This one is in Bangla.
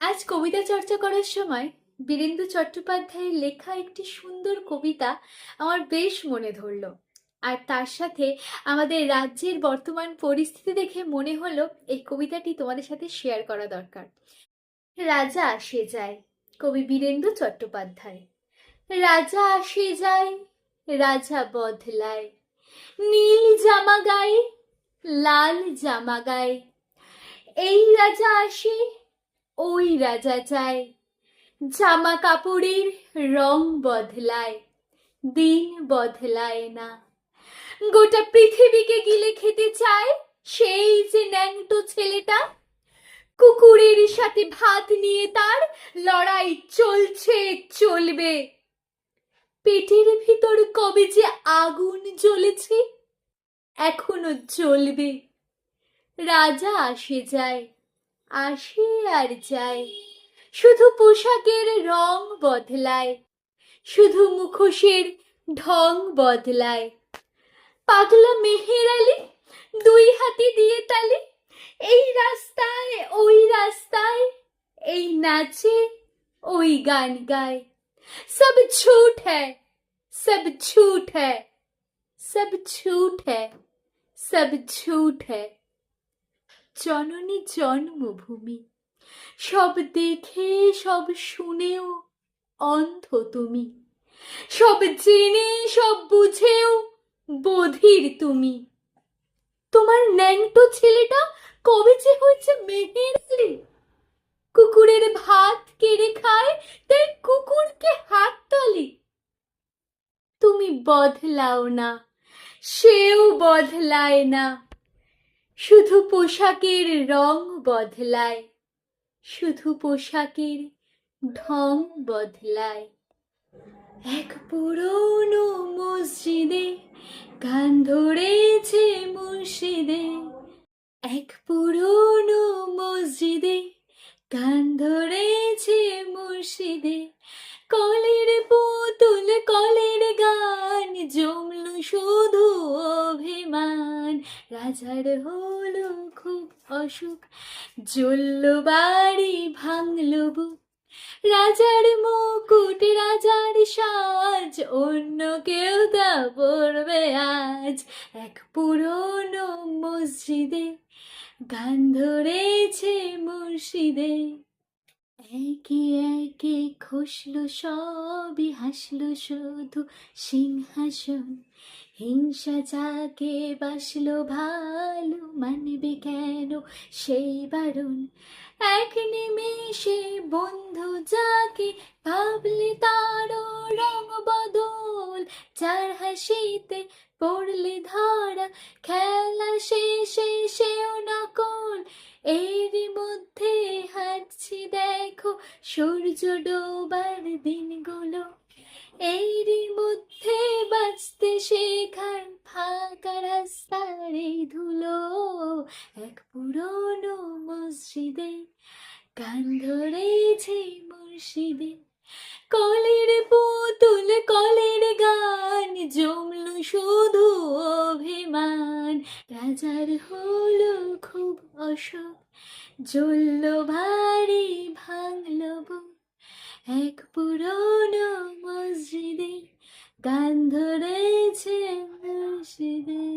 আজ কবিতা চর্চা করার সময় বীরেন্দ্র চট্টোপাধ্যায়ের লেখা একটি সুন্দর কবিতা আমার বেশ মনে ধরলো। আর তার সাথে আমাদের রাজ্যের বর্তমান পরিস্থিতি দেখে মনে হলো এই কবিতাটি তোমাদের সাথে শেয়ার করা দরকার। রাজা আসে যায়, কবি বীরেন্দ্র চট্টোপাধ্যায়। রাজা আসে যায়, রাজা বদলায়, নীল জামা গায়ে, লাল জামা গায়ে। এই রাজা আসে, ওই রাজা যায়, জামা কাপড়ের রং বদলায়, দিন বদলায় না। গোটা পৃথিবীকে গিলে খেতে চায় সেই যে ন্যাংটো ছেলেটা। কুকুরের সাথে ভাত নিয়ে তার লড়াই চলছে, চলবে। পেটের ভিতর কবে যে আগুন জ্বলেছে, এখনো জ্বলবে। রাজা আসে যায়, আসে আর যায়, শুধু পোশাকের রং বদলায়, শুধু মুখোশের ঢং বদলায়। পাগলা মেহের আলী দুই হাতি দিয়ে তালি, এই রাস্তায় ওই রাস্তায়, এই নাচে ওই গান গায়। সব ঝুট হ্যায়, সব ঝুট হ্যায়, সব ঝুট হ্যায়, সব ঝুট হ্যায়। জননী জন্মভূমি, সব দেখে সব শুনেও অন্ধ তুমি, সব জেনে সব বুঝেও বধির তুমি। তোমার ন্যাংটো ছেলেটা কবে যে হয়েছে মেহের আলী। কুকুরের ভাত কেড়ে খায়, তাই কুকুরকে হাত তালি। তুমি বদলাও না, সেও বদলায় না, শুধু পোশাকের রং বদলায়, শুধু পোশাকের ঢং বদলায়। এক পুরনো মসজিদে গান ধরেছে মুর্শিদে, এক পুরনো মসজিদে গান ধরেছে মুর্শিদে। কলের পুতুল কলের গান, জমলো শুধু অভিমান। রাজার হলো খুব অসুখ, জ্বলল বাড়ি ভাঙলো বুক। রাজার মুকুট রাজার সাজ, অন্য কেউ তা পড়বে আজ। এক পুরনো মসজিদে গান ধরেছে মুর্শিদে। একে একে খসলো সবই, হাসলো শুধু সিংহাসন। হিংসা যাকে বাসলো ভালো, মানবে কেন সেই বারণ। এক নিমেষে বন্ধু যাকে ভাবলে তারও রং বদল। যার হাসিতে পড়লে ধরা, খেলা শেষে সেও নকল। এরই মধ্যে হাঁটছি দেখো সূর্য ডোবার দিনগুলো। এরই মধ্যে বাঁচতে শেখার ফাঁকা রাস্তার এই ধুলো। এক পুরনো মসজিদে গান ধরেছে মুর্শিদে। কলের পুতুল কলের গান, জমলো শুধু অভিমান। রাজার হলো খুব অসুখ, জ্বললো ভারী ভাঙলো বুক। এক পুরনো মসজিদে গান ধরেছে মুর্শিদে।